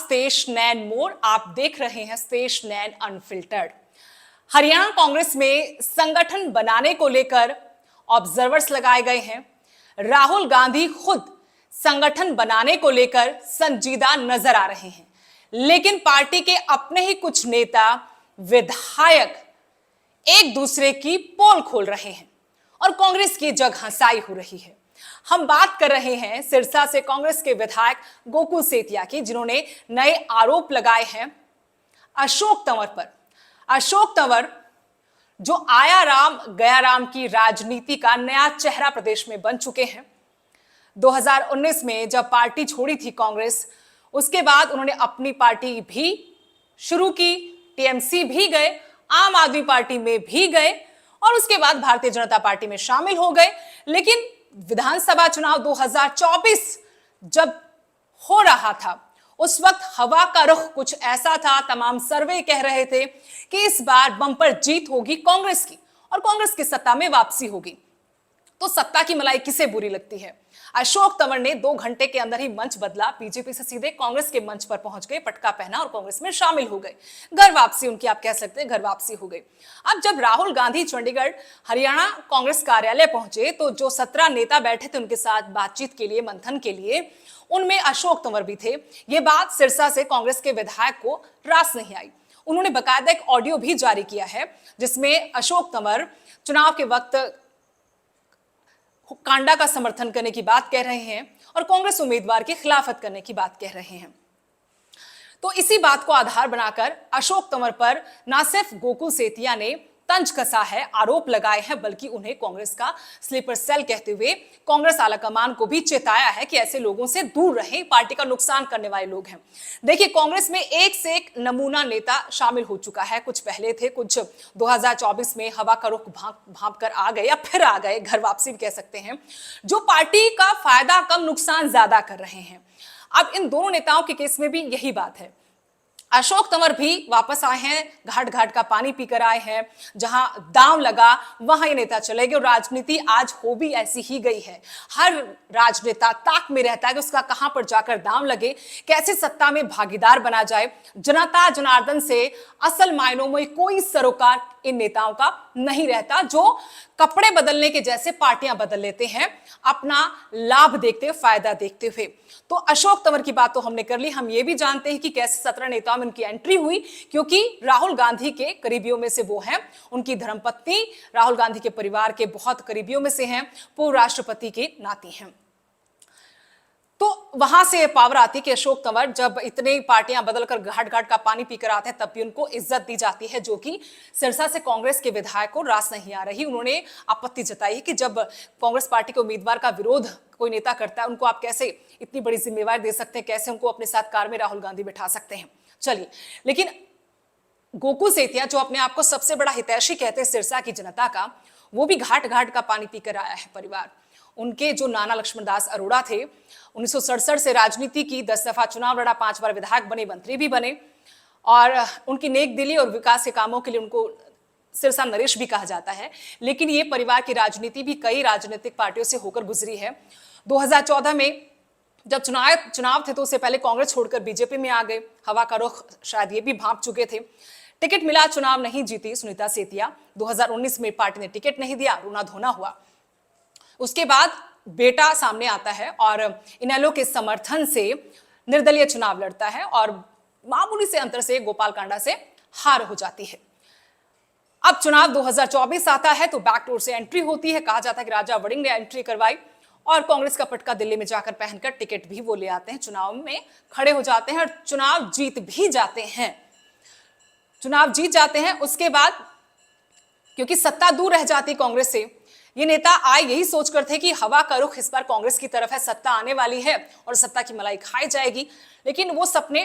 स्टेश नैन मोड़, आप देख रहे हैं स्टेश नैन अनफिल्टर्ड। हरियाणा कांग्रेस में संगठन बनाने को लेकर ऑब्जर्वर्स लगाए गए हैं। राहुल गांधी खुद संगठन बनाने को लेकर संजीदा नजर आ रहे हैं, लेकिन पार्टी के अपने ही कुछ नेता विधायक एक दूसरे की पोल खोल रहे हैं और कांग्रेस की जगहंसाई हो रही है। हम बात कर रहे हैं सिरसा से कांग्रेस के विधायक गोकुल सेतिया की, जिन्होंने नए आरोप लगाए हैं अशोक तंवर पर। अशोक तंवर जो आया राम गया राम की राजनीति का नया चेहरा प्रदेश में बन चुके हैं। 2019 में जब पार्टी छोड़ी थी कांग्रेस, उसके बाद उन्होंने अपनी पार्टी भी शुरू की, टीएमसी भी गए, आम आदमी पार्टी में भी गए और उसके बाद भारतीय जनता पार्टी में शामिल हो गए। लेकिन विधानसभा चुनाव 2024 जब हो रहा था, उस वक्त हवा का रुख कुछ ऐसा था, तमाम सर्वे कह रहे थे कि इस बार बम्पर जीत होगी कांग्रेस की और कांग्रेस की सत्ता में वापसी होगी। तो सत्ता की मलाई किसे बुरी लगती है। अशोक तंवर ने 2 घंटे के अंदर ही मंच बदला, बीजेपी से सीधे कांग्रेस के मंच पर पहुंच गए, पटका पहना और कांग्रेस में शामिल हो गए। घर वापसी उनकी, आप कह सकते हैं घर वापसी हो गई। अब जब राहुल गांधी चंडीगढ़ हरियाणा कांग्रेस कार्यालय पहुंचे तो जो 17 नेता बैठे थे उनके साथ बातचीत के लिए, मंथन के लिए, उनमें अशोक तंवर भी थे। ये बात सिरसा से कांग्रेस के विधायक को रास नहीं आई। उन्होंने बाकायदा एक ऑडियो भी जारी किया है जिसमें अशोक तंवर चुनाव के वक्त कांडा का समर्थन करने की बात कह रहे हैं और कांग्रेस उम्मीदवार की खिलाफत करने की बात कह रहे हैं। तो इसी बात को आधार बनाकर अशोक तंवर पर ना सिर्फ गोकुल सेतिया ने तंज कसा है, आरोप लगाए हैं, बल्कि उन्हें कांग्रेस का स्लीपर सेल कहते हुए कांग्रेस आलाकमान को भी चेताया है कि ऐसे लोगों से दूर रहें, पार्टी का नुकसान करने वाले लोग हैं। देखिए, कांग्रेस में एक से एक नमूना नेता शामिल हो चुका है। कुछ पहले थे, कुछ 2024 में हवा का रुख भांप कर आ गए या फिर आ गए, घर वापसी भी कह सकते हैं, जो पार्टी का फायदा कम नुकसान ज्यादा कर रहे हैं। अब इन दोनों नेताओं के केस में भी यही बात है। अशोक तंवर भी वापस आए हैं, घाट घाट का पानी पीकर आए हैं। जहां दांव लगा वहां ये नेता चले गए और राजनीति आज हो भी ऐसी ही गई है। हर राजनेता ताक में रहता है कि उसका कहां पर जाकर दांव लगे, कैसे सत्ता में भागीदार बना जाए। जनता जनार्दन से असल मायनों में कोई सरोकार इन नेताओं का नहीं रहता, जो कपड़े बदलने के जैसे पार्टियां बदल लेते हैं अपना लाभ देखते हुए, फायदा देखते हुए। तो अशोक तंवर की बात तो हमने कर ली। हम ये भी जानते हैं कि कैसे 17 नेताओं में उनकी एंट्री हुई, क्योंकि राहुल गांधी के करीबियों में से वो हैं। उनकी धर्मपत्नी राहुल गांधी के परिवार के बहुत करीबियों में से हैं, पूर्व राष्ट्रपति के नाती हैं। तो वहां से पावर आती कि अशोक तंवर जब इतने पार्टियां बदलकर घाट घाट का पानी पीकर आते हैं तब भी उनको इज्जत दी जाती है, जो कि सिरसा से कांग्रेस के विधायक को रास नहीं आ रही। उन्होंने आपत्ति जताई कि जब कांग्रेस पार्टी के उम्मीदवार का विरोध कोई नेता करता है, उनको आप कैसे इतनी बड़ी जिम्मेवारी दे सकते हैं, कैसे उनको अपने साथ कार में राहुल गांधी बिठा सकते हैं। चलिए, लेकिन गोकुल सेतिया जो अपने आप को सबसे बड़ा हितैषी कहते हैं सिरसा की जनता का, वो भी घाट घाट का पानी पीकर आया है परिवार। उनके जो नाना लक्ष्मण दास अरोड़ा थे, 1967 से राजनीति की, 10 दफा चुनाव लड़ा, 5 बार विधायक बने, मंत्री भी बने और उनकी नेक दिली और विकास के कामों के लिए उनको सिरसा नरेश भी कहा जाता है। लेकिन ये परिवार की राजनीति भी कई राजनीतिक पार्टियों से होकर गुजरी है। 2014 में जब चुनाव थे तो उससे पहले कांग्रेस छोड़कर बीजेपी में आ गए। हवा का रुख शायद ये भी भांप चुके थे। टिकट मिला, चुनाव नहीं जीती सुनीता सेतिया। 2019 में पार्टी ने टिकट नहीं दिया, रोना धोना हुआ। उसके बाद बेटा सामने आता है और इनेलो के समर्थन से निर्दलीय चुनाव लड़ता है और मामूली से अंतर से गोपाल कांडा से हार हो जाती है। अब चुनाव 2024 आता है तो बैकडोर से एंट्री होती है। कहा जाता है कि राजा वड़िंग ने एंट्री करवाई और कांग्रेस का पटका दिल्ली में जाकर पहनकर टिकट भी वो ले आते हैं, चुनाव में खड़े हो जाते हैं और चुनाव जीत भी जाते हैं। चुनाव जीत जाते हैं। उसके बाद क्योंकि सत्ता दूर रह जाती कांग्रेस से, ये नेता आए यही सोचकर थे कि हवा का रुख इस बार कांग्रेस की तरफ है, सत्ता आने वाली है और सत्ता की मलाई खाई जाएगी। लेकिन वो सपने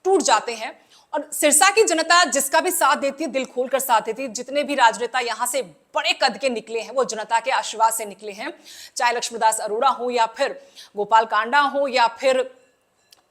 टूट जाते हैं और सिरसा की जनता जिसका भी साथ देती है, दिल खोलकर साथ देती है। जितने भी राजनेता यहां से बड़े कद के निकले हैं वो जनता के आशीर्वाद से निकले हैं, चाहे लक्ष्मणदास अरोड़ा हो या फिर गोपाल कांडा हो या फिर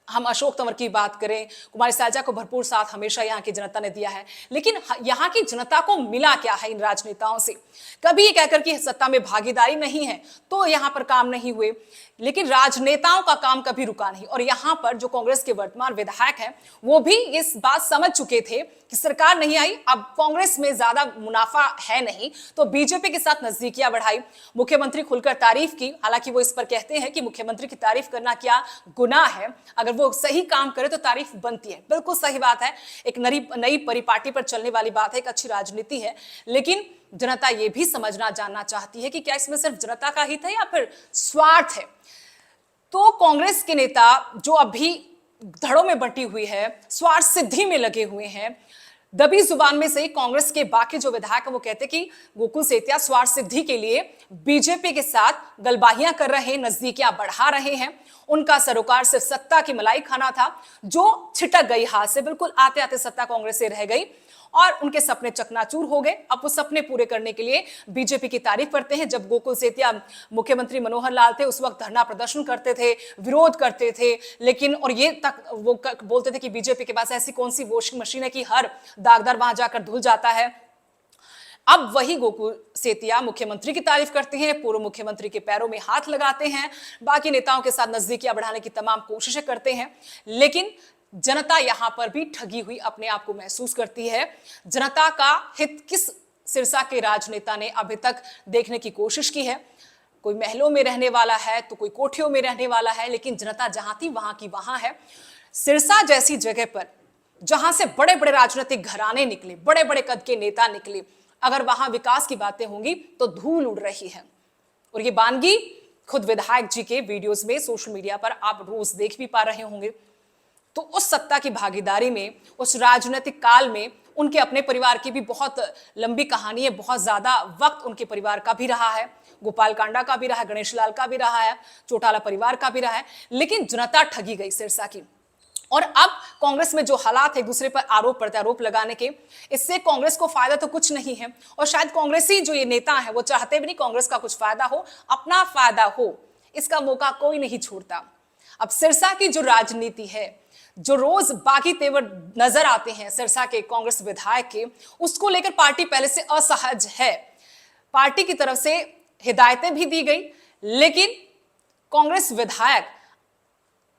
हम अशोक तंवर की बात करें, कुमारी सैलजा को भरपूर साथ हमेशा यहाँ की जनता ने दिया है, लेकिन यहाँ की जनता को मिला क्या है इन राजनेताओं से? कभी ये कहकर कि सत्ता में भागीदारी नहीं है तो यहाँ पर काम नहीं हुए, लेकिन राजनेताओं का काम कभी रुका नहीं। और यहाँ पर जो कांग्रेस के वर्तमान विधायक हैं वो भी इस बात समझ चुके थे कि सरकार नहीं आई, अब कांग्रेस में ज्यादा मुनाफा है नहीं, तो बीजेपी के साथ नजदीकियां बढ़ाई। मुख्यमंत्री खुलकर तारीफ की, हालांकि वो इस पर कहते हैं कि मुख्यमंत्री की तारीफ करना क्या गुनाह है, अगर वो सही काम करे तो तारीफ बनती है। बिल्कुल सही बात है, एक नई परिपाटी पर चलने वाली बात है, एक अच्छी राजनीति है, लेकिन जनता ये भी समझना जानना चाहती है कि क्या इसमें सिर्फ जनता का हित है या फिर स्वार्थ है। तो कांग्रेस के नेता जो अभी धड़ों में बंटी हुई है, स्वार्थ सिद्धि में लगे हुए हैं, दबी जुबान में से कांग्रेस के बाकी जो विधायक हैं वो कहते कि गोकुल सेतिया स्वार्थ सिद्धि के लिए बीजेपी के साथ गलबाहियां कर रहे हैं, नजदीकियां बढ़ा रहे हैं। उनका सरोकार सिर्फ सत्ता की मलाई खाना था जो छिटक गई हाथ से, बिल्कुल आते आते सत्ता कांग्रेस से रह गई और उनके सपने चकनाचूर हो गए। अब वो सपने पूरे करने के लिए बीजेपी की तारीफ करते हैं। जब गोकुल सेतिया मुख्यमंत्री मनोहर लाल थे उस वक्त धरना प्रदर्शन करते थे, विरोध करते थे, लेकिन और ये तक वो बोलते थे कि बीजेपी के पास ऐसी कौन सी वॉशिंग मशीन है कि हर दागदार वहां जाकर धुल जाता है। अब वही गोकुल सेतिया मुख्यमंत्री की तारीफ करते हैं, पूर्व मुख्यमंत्री के पैरों में हाथ लगाते हैं, बाकी नेताओं के साथ नजदीकियां बढ़ाने की तमाम कोशिशें करते हैं, लेकिन जनता यहां पर भी ठगी हुई अपने आप को महसूस करती है। जनता का हित किस सिरसा के राजनेता ने अभी तक देखने की कोशिश की है? कोई महलों में रहने वाला है तो कोई कोठियों में रहने वाला है, लेकिन जनता जहां थी वहां की वहां है। सिरसा जैसी जगह पर जहां से बड़े बड़े राजनीतिक घराने निकले, बड़े बड़े कद के नेता निकले, अगर वहां विकास की बातें होंगी तो धूल उड़ रही है। और ये बानगी खुद विधायक जी के वीडियोस में सोशल मीडिया पर आप रोज देख भी पा रहे होंगे। तो उस सत्ता की भागीदारी में, उस राजनीतिक काल में उनके अपने परिवार की भी बहुत लंबी कहानी है, बहुत ज्यादा वक्त उनके परिवार का भी रहा है, गोपाल कांडा का भी रहा है, गणेश लाल का भी रहा है, चौटाला परिवार का भी रहा है, लेकिन जनता ठगी गई सिरसा की। और अब कांग्रेस में जो हालात है एक दूसरे पर आरोप प्रत्यारोप लगाने के, इससे कांग्रेस को फायदा तो कुछ नहीं है। और शायद कांग्रेसी जो ये नेता है वो चाहते भी नहीं कांग्रेस का कुछ फायदा हो, अपना फायदा हो, इसका मौका कोई नहीं छोड़ता। अब सिरसा की जो राजनीति है, जो रोज बागी तेवर नजर आते हैं सिरसा के कांग्रेस विधायक के, उसको लेकर पार्टी पहले से असहज है। पार्टी की तरफ से हिदायतें भी दी गई, लेकिन कांग्रेस विधायक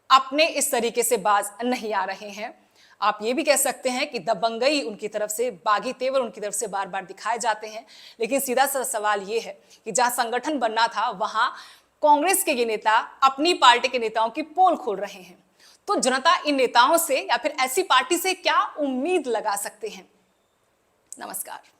अपने इस तरीके से बाज नहीं आ रहे हैं। आप ये भी कह सकते हैं कि दबंगई उनकी तरफ से, बागी तेवर उनकी तरफ से बार बार दिखाए जाते हैं, लेकिन सीधा सा सवाल ये है कि जहां संगठन बनना था वहां कांग्रेस के ये नेता अपनी पार्टी के नेताओं की पोल खोल रहे हैं। तो जनता इन नेताओं से या फिर ऐसी पार्टी से क्या उम्मीद लगा सकते हैं? नमस्कार।